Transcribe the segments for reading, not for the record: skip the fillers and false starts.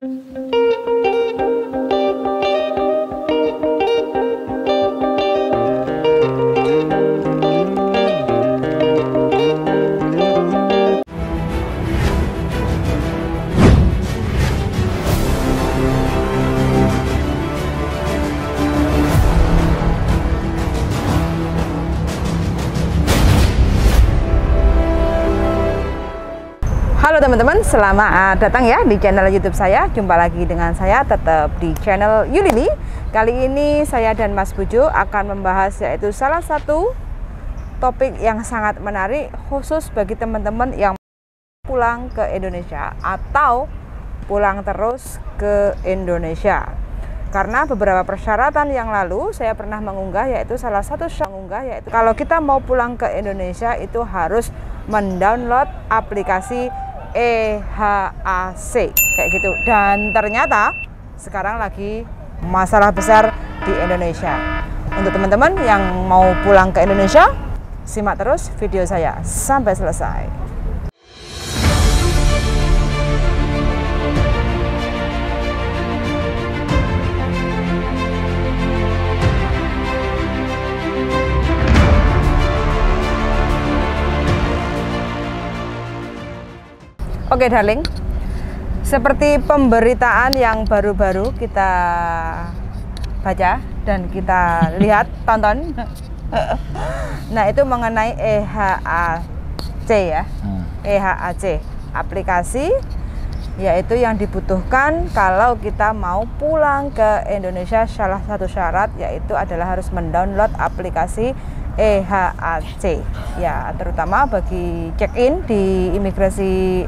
Halo teman-teman, selamat datang ya di channel YouTube saya. Jumpa lagi dengan saya tetap di channel Yulili. Kali ini saya dan Mas Bujo akan membahas yaitu salah satu topik yang sangat menarik khusus bagi teman-teman yang pulang ke Indonesia atau pulang terus ke Indonesia. Karena beberapa persyaratan yang lalu saya pernah mengunggah yaitu salah satu yaitu kalau kita mau pulang ke Indonesia itu harus mendownload aplikasi EHAC kayak gitu, dan ternyata sekarang lagi masalah besar di Indonesia. Untuk teman-teman yang mau pulang ke Indonesia, simak terus video saya sampai selesai. Oke darling, seperti pemberitaan yang baru-baru kita baca dan kita lihat, tonton. Nah itu mengenai EHAC ya, EHAC, aplikasi yaitu yang dibutuhkan kalau kita mau pulang ke Indonesia. Salah satu syarat yaitu adalah harus mendownload aplikasi EHAC ya, terutama bagi check-in di imigrasi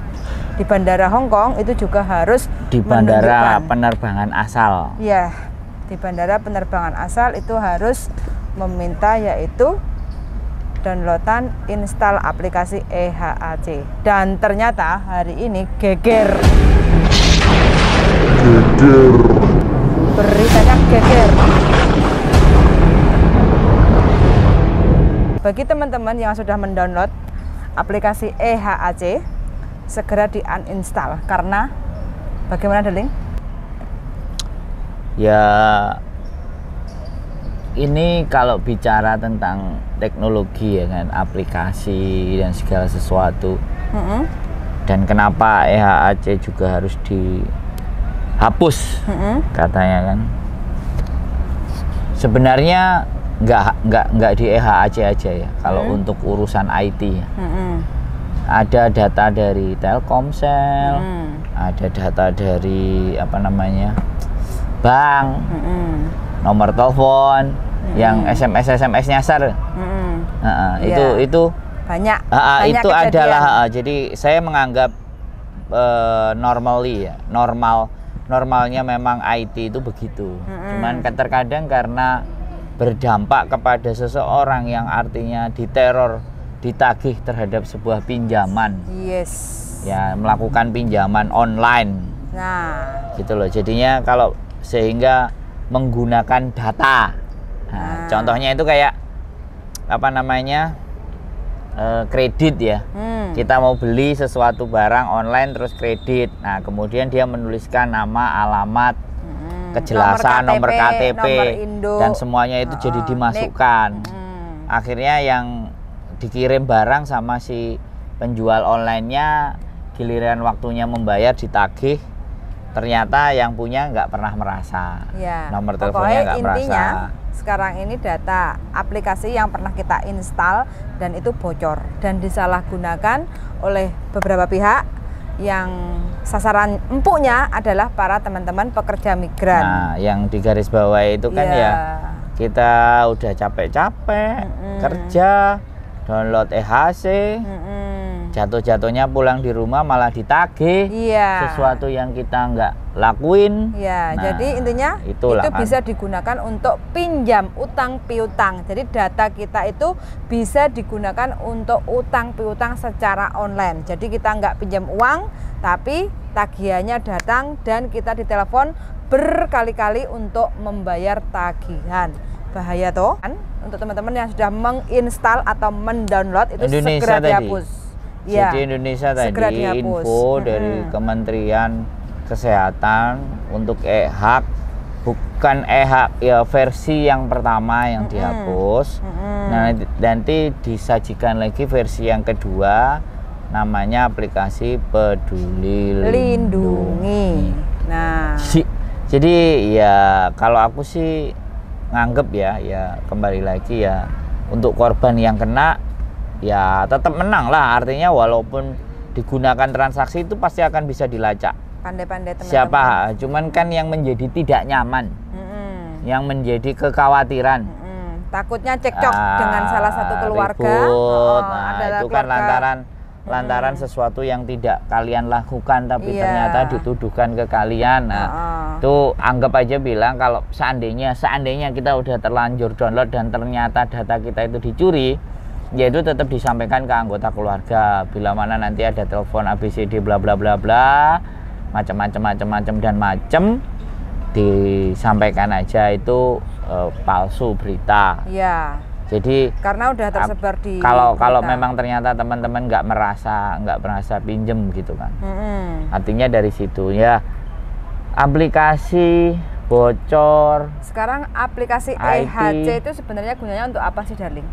di Bandara Hong Kong itu juga harus di bandara penerbangan asal ya, di bandara penerbangan asal itu harus meminta yaitu downloadan install aplikasi EHAC, dan ternyata hari ini geger beritanya geger. Bagi teman-teman yang sudah mendownload aplikasi EHAC, segera di uninstall. Karena bagaimana darling? Ya ini kalau bicara tentang teknologi ya kan, aplikasi dan segala sesuatu. Dan kenapa EHAC juga harus dihapus katanya kan? Sebenarnya nggak di EHAC aja ya, kalau untuk urusan IT ya. Ada data dari Telkomsel, ada data dari apa namanya bank, nomor telepon, yang SMS nyasar, itu banyak itu kejadian. Adalah jadi saya menganggap normalnya memang IT itu begitu. Cuman terkadang karena berdampak kepada seseorang yang artinya diteror, ditagih terhadap sebuah pinjaman, ya melakukan pinjaman online, gitu loh. Jadinya kalau sehingga menggunakan data, contohnya itu kayak apa namanya kredit ya, kita mau beli sesuatu barang online terus kredit, nah kemudian dia menuliskan nama, alamat, kejelasan, nomor KTP dan semuanya itu jadi dimasukkan. Akhirnya yang dikirim barang sama si penjual online-nya, giliran waktunya membayar ditagih, ternyata yang punya nggak pernah merasa ya, nomor teleponnya nggak merasa. Sekarang ini data aplikasi yang pernah kita install dan itu bocor dan disalahgunakan oleh beberapa pihak yang sasaran empuknya adalah para teman-teman pekerja migran. Nah, yang di garis bawah itu kan ya kita udah capek-capek kerja, download EHAC, jatuh-jatuhnya pulang di rumah malah ditagih sesuatu yang kita nggak lakuin. Nah, jadi intinya itu bisa digunakan untuk pinjam utang piutang. Jadi data kita itu bisa digunakan untuk utang piutang secara online. Jadi kita nggak pinjam uang, tapi tagihannya datang dan kita ditelepon berkali-kali untuk membayar tagihan. Bahaya toh kan? Untuk teman-teman yang sudah menginstal atau mendownload itu Indonesia segera dihapus. Jadi Indonesia tadi info dari Kementerian kesehatan untuk e-hak, bukan e-hak ya versi yang pertama yang dihapus. Nah, nanti disajikan lagi versi yang kedua, namanya aplikasi Peduli Lindungi. Nah, jadi ya kalau aku sih nganggep ya kembali lagi ya, untuk korban yang kena ya tetap menang lah, artinya walaupun digunakan transaksi itu pasti akan bisa dilacak. Pandai-pandai teman-teman. Siapa? Cuman kan yang menjadi tidak nyaman, yang menjadi kekhawatiran. Takutnya cekcok dengan salah satu keluarga. Ribut. Itu kan lantaran sesuatu yang tidak kalian lakukan tapi ternyata dituduhkan ke kalian. Itu anggap aja bilang kalau seandainya kita udah terlanjur download dan ternyata data kita itu dicuri, ya itu tetap disampaikan ke anggota keluarga. Bila mana nanti ada telepon ABCD bla bla bla bla, macam-macam dan disampaikan aja itu palsu berita. Iya. Jadi karena udah tersebar di kalau memang ternyata teman-teman nggak merasa pinjem gitu kan. Artinya dari situ ya, aplikasi bocor. Sekarang aplikasi EHC itu sebenarnya gunanya untuk apa sih, Darling?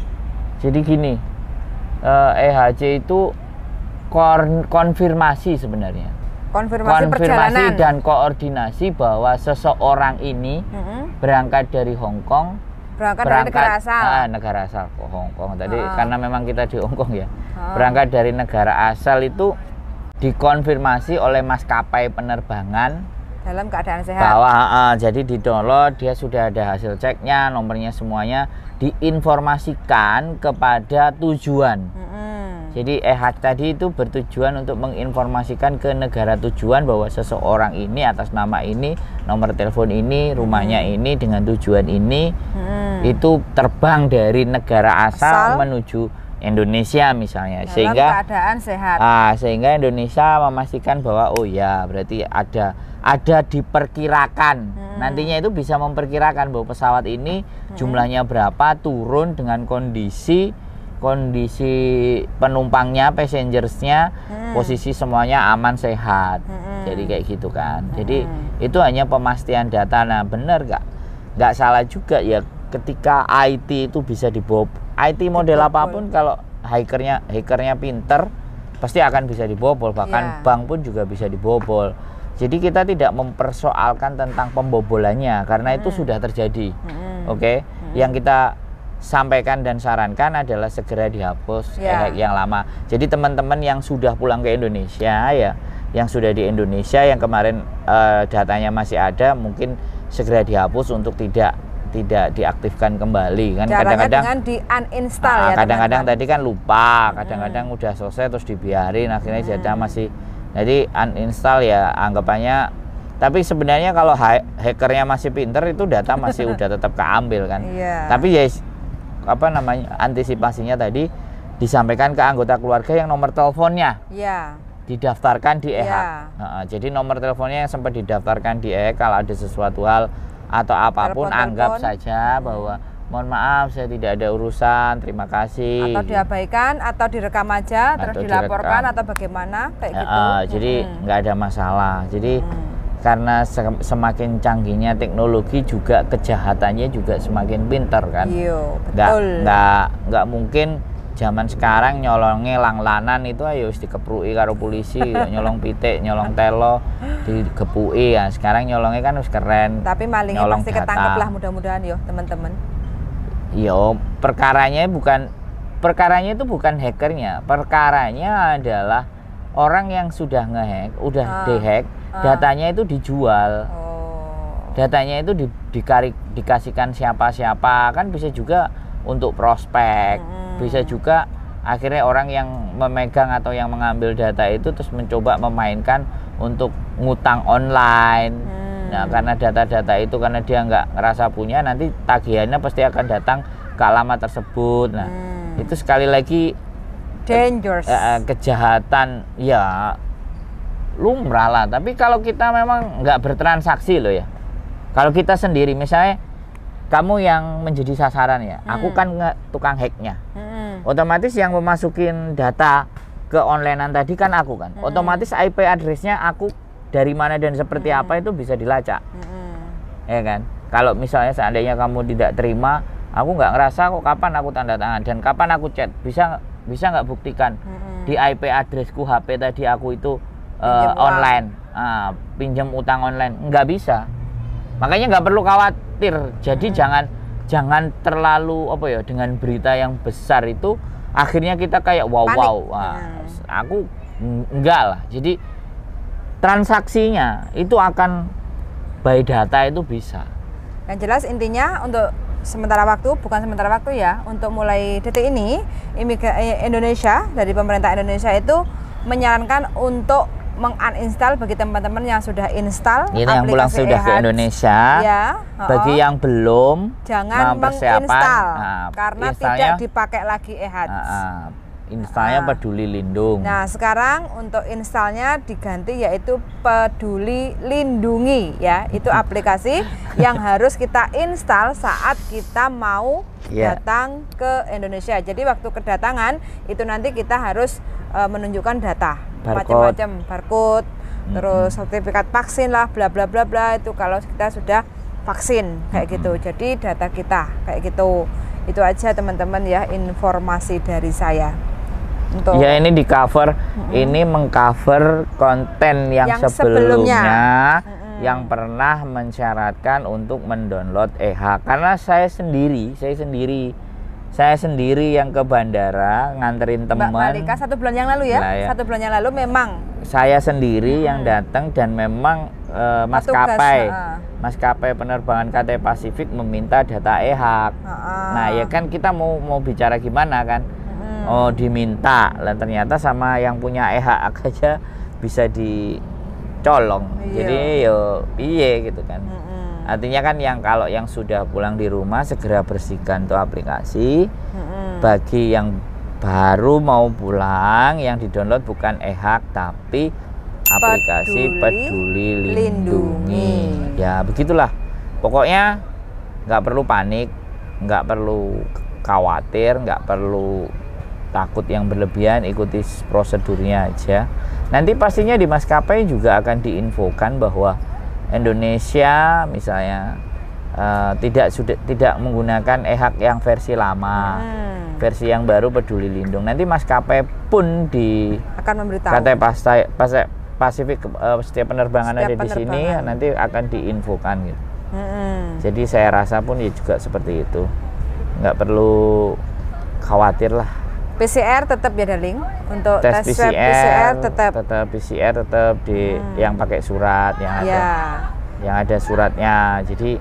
Jadi gini, EHC itu konfirmasi sebenarnya. Konfirmasi perjalanan dan koordinasi bahwa seseorang ini berangkat dari Hong Kong, dari negara asal. Negara asal kok Hong Kong tadi, karena memang kita di Hong Kong ya. Berangkat dari negara asal itu dikonfirmasi oleh maskapai penerbangan dalam keadaan sehat. Bahwa jadi di-download, dia sudah ada hasil ceknya, nomornya semuanya diinformasikan kepada tujuan. Jadi EHC tadi itu bertujuan untuk menginformasikan ke negara tujuan bahwa seseorang ini atas nama ini, nomor telepon ini, rumahnya ini, dengan tujuan ini, itu terbang dari negara asal menuju Indonesia misalnya, dalam sehingga keadaan sehat. Sehingga Indonesia memastikan bahwa oh ya berarti ada diperkirakan. Nantinya itu bisa memperkirakan bahwa pesawat ini jumlahnya berapa, turun dengan kondisi penumpangnya, passengersnya, posisi semuanya aman sehat. Jadi kayak gitu kan. Jadi itu hanya pemastian data. Nah benar nggak salah juga ya, ketika IT itu bisa dibobol. IT model apapun kalau hackernya pinter pasti akan bisa dibobol. Bahkan bank pun juga bisa dibobol. Jadi kita tidak mempersoalkan tentang pembobolannya karena itu sudah terjadi. Oke. Yang kita sampaikan dan sarankan adalah segera dihapus yang lama. Jadi teman-teman yang sudah pulang ke Indonesia ya, yang sudah di Indonesia yang kemarin datanya masih ada, mungkin segera dihapus untuk tidak diaktifkan kembali kan. Kadang-kadang dengan di uninstall ya. Kadang-kadang tadi kan lupa, kadang-kadang udah selesai terus dibiarin, akhirnya data masih, jadi uninstall ya anggapannya. Tapi sebenarnya kalau hackernya masih pinter itu data masih udah tetap keambil kan. Tapi ya antisipasinya tadi disampaikan ke anggota keluarga yang nomor teleponnya didaftarkan di EHAK. Jadi nomor teleponnya yang sempat didaftarkan di EHAK, kalau ada sesuatu hal atau apapun anggap saja bahwa mohon maaf saya tidak ada urusan, terima kasih. Atau diabaikan atau direkam aja terus dilaporkan atau bagaimana kayak gitu. Jadi nggak ada masalah. Jadi karena semakin canggihnya teknologi juga kejahatannya juga semakin pinter kan. Nggak mungkin zaman sekarang nyolongnya langlanan itu ayo dikepruki karo polisi, nyolong pitik, nyolong telo digepuki ya. Sekarang nyolongnya kan harus keren. Tapi malingnya pasti ketangkep lah mudah-mudahan yo teman-teman. Yo, perkaranya itu bukan hackernya, perkaranya adalah orang yang sudah ngehack, udah dihack, datanya itu dijual. Datanya itu dikasihkan siapa-siapa, kan bisa juga untuk prospek, bisa juga akhirnya orang yang memegang atau yang mengambil data itu terus mencoba memainkan untuk ngutang online. Nah karena data-data itu karena dia nggak ngerasa punya, nanti tagihannya pasti akan datang ke alamat tersebut. Nah itu sekali lagi dangerous, kejahatan ya lumrah lah. Tapi kalau kita memang nggak bertransaksi loh ya, kalau kita sendiri misalnya kamu yang menjadi sasaran ya, aku kan tukang hacknya, otomatis yang memasukin data ke onlinean tadi kan aku kan, otomatis IP addressnya aku dari mana dan seperti apa itu bisa dilacak. Ya kan? Kalau misalnya seandainya kamu tidak terima, aku nggak ngerasa kok kapan aku tanda tangan dan kapan aku chat, bisa nggak buktikan di IP addresku HP tadi aku itu online, pinjam utang online, nggak bisa. Makanya nggak perlu khawatir. Jadi jangan terlalu apa ya, dengan berita yang besar itu akhirnya kita kayak wow. Aku enggak lah. Jadi transaksinya itu akan by data itu bisa. Yang jelas intinya untuk sementara waktu, bukan sementara waktu ya, untuk mulai detik ini Indonesia, dari pemerintah Indonesia itu menyarankan untuk menguninstall bagi teman-teman yang sudah install ini yang pulang sudah ke Indonesia ya, bagi yang belum jangan menginstal karena tidak dipakai lagi installnya Peduli Lindung. Nah sekarang untuk installnya diganti yaitu Peduli Lindungi ya, itu aplikasi yang harus kita install saat kita mau datang ke Indonesia. Jadi waktu kedatangan itu nanti kita harus menunjukkan data macam-macam, barcode, terus sertifikat vaksin lah, bla bla bla bla, itu kalau kita sudah vaksin kayak gitu. Jadi data kita kayak gitu. Itu aja teman-teman ya informasi dari saya. Untuk ya ini di cover, ini mengcover konten yang sebelumnya yang pernah mensyaratkan untuk mendownload e-hak. Karena saya sendiri yang ke bandara nganterin teman. Mbak Malika 1 bulan yang lalu ya, 1 bulan yang lalu memang saya sendiri yang datang dan memang maskapai penerbangan Cathay Pacific meminta data e-hak. Nah ya kan kita mau bicara gimana kan? Oh diminta, dan ternyata sama yang punya e-hak aja bisa dicolong. Jadi yo piye gitu kan. Artinya kan kalau yang sudah pulang di rumah segera bersihkan tuh aplikasi. Bagi yang baru mau pulang, yang di-download bukan e-hak tapi aplikasi Peduli Lindungi. Ya begitulah. Pokoknya nggak perlu panik, nggak perlu khawatir, nggak perlu takut yang berlebihan, ikuti prosedurnya aja. Nanti pastinya di maskapai juga akan diinfokan bahwa Indonesia misalnya tidak menggunakan e-hak yang versi lama, versi yang baru Peduli Lindung. Nanti maskapai pun akan memberitahu. Cathay Pacific setiap penerbangan ada di sini nanti akan diinfokan gitu. Jadi saya rasa pun ya juga seperti itu, nggak perlu khawatir lah. PCR tetap ya darling, untuk tes PCR tetap di yang pakai surat yang ada suratnya. Jadi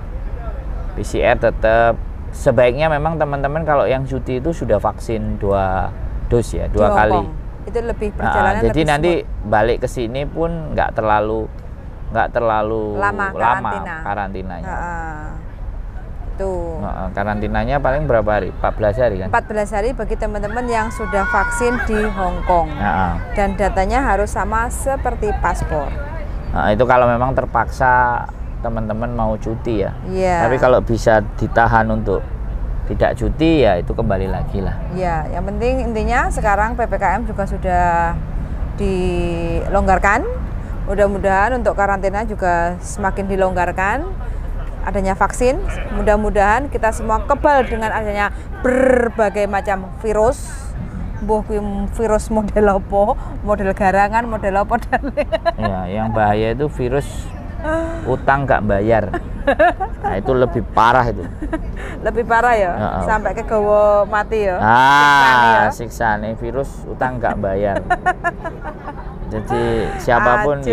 PCR tetap, sebaiknya memang teman-teman kalau yang cuti itu sudah vaksin 2 dos ya, 2 kali. Itu lebih perjalanan jadi lebih nanti balik ke sini pun nggak terlalu lama karantinanya. Karantinanya paling berapa hari? 14 hari kan? 14 hari bagi teman-teman yang sudah vaksin di Hong Kong. Dan datanya harus sama seperti paspor. Itu kalau memang terpaksa teman-teman mau cuti ya. Tapi kalau bisa ditahan untuk tidak cuti ya itu kembali lagi lah. Yang penting intinya sekarang PPKM juga sudah dilonggarkan. Mudah-mudahan untuk karantina juga semakin dilonggarkan. Adanya vaksin, mudah-mudahan kita semua kebal dengan adanya berbagai macam virus. Virus model apa, model garangan, model apa dan yang bahaya itu virus utang nggak bayar. Nah itu lebih parah itu. Lebih parah ya, sampai ke gawa mati ya. Siksa nih virus utang nggak bayar. Jadi siapapun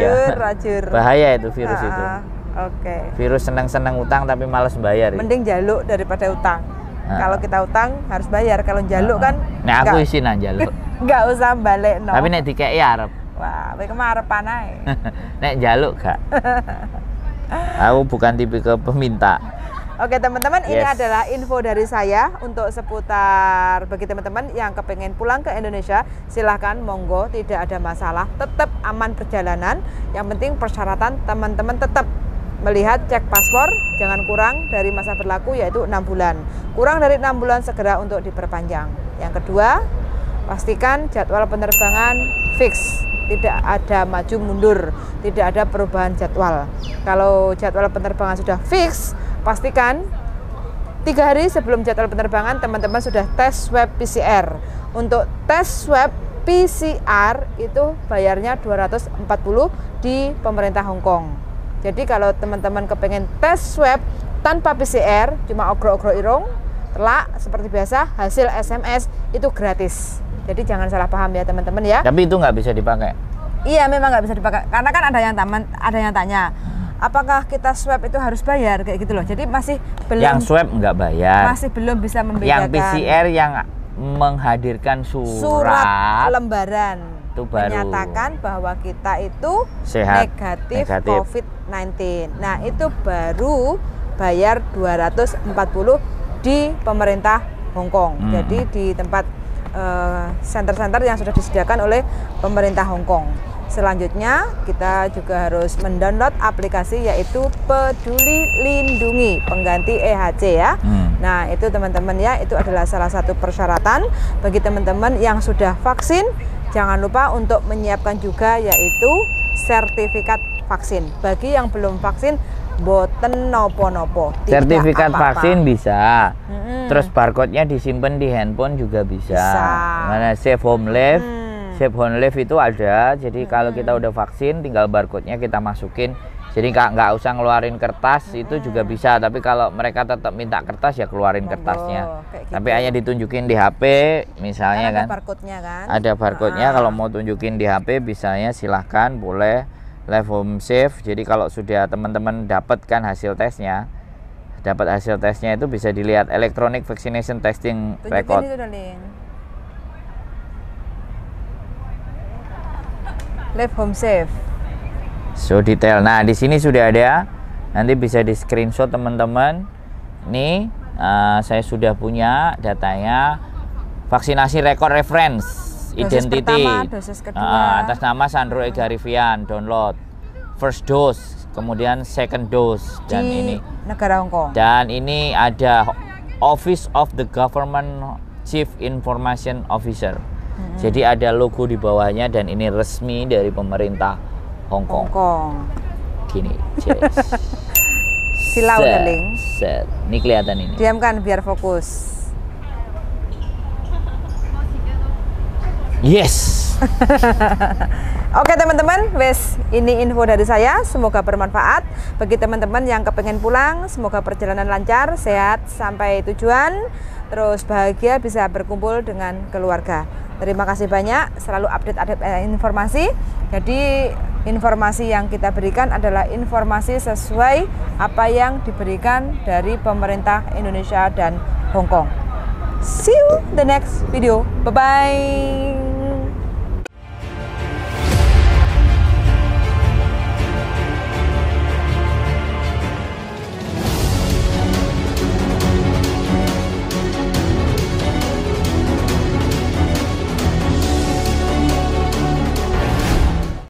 bahaya itu virus itu. Virus senang-senang utang tapi malas bayar. Mending jaluk daripada utang. Kalau kita utang harus bayar, kalau jaluk kan. Nah aku isinan jaluk. Nggak usah balik no. Tapi nek dikei arep. Wah, kowe kemarepan ae. Nek jaluk gak. Aku bukan tipe peminta. Oke teman-teman, ini adalah info dari saya untuk seputar bagi teman-teman yang kepengen pulang ke Indonesia, silahkan monggo, tidak ada masalah, tetap aman perjalanan. Yang penting persyaratan teman-teman tetap melihat cek paspor, jangan kurang dari masa berlaku yaitu 6 bulan. Kurang dari 6 bulan segera untuk diperpanjang. Yang kedua, pastikan jadwal penerbangan fix. tidak ada maju mundur, tidak ada perubahan jadwal. Kalau jadwal penerbangan sudah fix, pastikan 3 hari sebelum jadwal penerbangan teman-teman sudah tes swab PCR. Untuk tes swab PCR itu bayarnya 240 di pemerintah Hong Kong. Jadi kalau teman-teman kepengen tes swab tanpa PCR, cuma ogro-ogro irung, telak seperti biasa, hasil SMS itu gratis. Jadi jangan salah paham ya teman-teman ya. Tapi itu nggak bisa dipakai? Iya, memang nggak bisa dipakai. Karena kan ada yang tanya, apakah kita swab itu harus bayar kayak gitu loh. Jadi masih belum. Yang swab nggak bayar. Masih belum bisa membedakan. Yang PCR yang menghadirkan surat lembaran itu baru menyatakan bahwa kita itu sehat, negatif. COVID-19. Nah, itu baru bayar 240 di pemerintah Hong Kong. Jadi di tempat center-center yang sudah disediakan oleh pemerintah Hong Kong. Selanjutnya kita juga harus mendownload aplikasi yaitu Peduli Lindungi pengganti EHC ya. Nah itu teman-teman ya, itu adalah salah satu persyaratan bagi teman-teman yang sudah vaksin. Jangan lupa untuk menyiapkan juga yaitu sertifikat vaksin. Bagi yang belum vaksin, boten nopo-nopo. Sertifikat vaksin bisa. Terus barcode-nya disimpan di handphone juga bisa. Mana Safe Home Life? Safe Home Life itu ada. Jadi kalau kita udah vaksin, tinggal barcode-nya kita masukin. Jadi nggak usah ngeluarin kertas, itu juga bisa. Tapi kalau mereka tetap minta kertas ya keluarin kertasnya. Gitu. Tapi hanya ditunjukin di HP, misalnya kan. Ada barcode-nya kan. Ada barcode-nya. Kalau mau tunjukin di HP, bisanya silahkan, boleh. Live Home Safe. Jadi kalau sudah teman-teman dapatkan hasil tesnya, itu bisa dilihat Electronic Vaccination Testing Record. Live Home Safe. So detail. Nah di sini sudah ada. Nanti bisa di screenshot teman-teman. Nih saya sudah punya datanya. Vaksinasi rekor reference. Dosis Identity. pertama, dosis kedua. Atas nama Sandro Ega Rivian. Download. First dose. Kemudian second dose. Dan di ini negara Hong Kong. Dan ini ada Office of the Government Chief Information Officer. Jadi ada logo di bawahnya dan ini resmi dari pemerintah Hong Kong. Gini, silau darling. Set. Ini kelihatan ini. Diamkan biar fokus. Yes. Oke teman-teman, wes ini info dari saya. Semoga bermanfaat bagi teman-teman yang kepengen pulang. Semoga perjalanan lancar, sehat sampai tujuan. Terus bahagia bisa berkumpul dengan keluarga. Terima kasih banyak, selalu update informasi. Jadi informasi yang kita berikan adalah informasi sesuai apa yang diberikan dari pemerintah Indonesia dan Hong Kong. See you the next video. Bye-bye.